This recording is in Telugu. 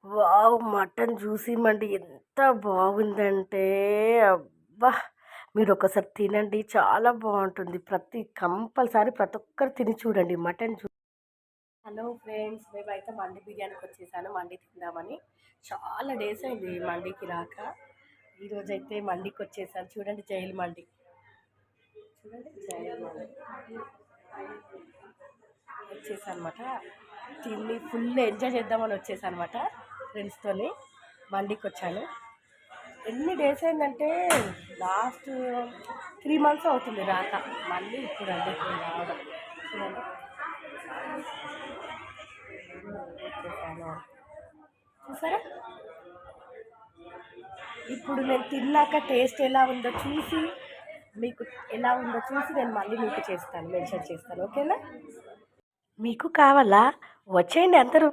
వావ్! మటన్ జ్యూసీ మండి ఎంత బాగుందంటే అబ్బా! మీరొకసారి తినండి. చాలా బావుంటుంది. కంపల్సరీ ప్రతి ఒక్కరు తిని చూడండి మటన్ హలో ఫ్రెండ్స్, మేమైతే మండి బిర్యానీకొచ్చేసాను. మండి తిందామని. చాలా డేస్ అయింది మండికి రాక. ఈరోజైతే మండికొచ్చేసాను. చూడండి జైలు మండి. చూడండి జైలు మండి. వచ్చేసానమాట. తిని ఫుల్ ఎంజాయ్ చేద్దామని వచ్చేసానమాట ఫ్రెండ్స్తోని. మండికొచ్చాను. ఎన్ని డేస్ అయిందంటే లాస్ట్ 3 మంత్స్ అవుతుంది రాక. మళ్ళీ ఇప్పుడండి రావడం. చూడండి వచ్చేసాను. చూసారా? ఇప్పుడు నేను తిన్నాక టేస్ట్ ఎలా ఉందో చూసి మీకు ఎలా ఉందో చూసి నేను మళ్ళీ మీకు చేస్తాను, మెన్షన్ చేస్తాను. ఓకేనా? మీకు కావాలా? వచ్చేయండి అందరూ.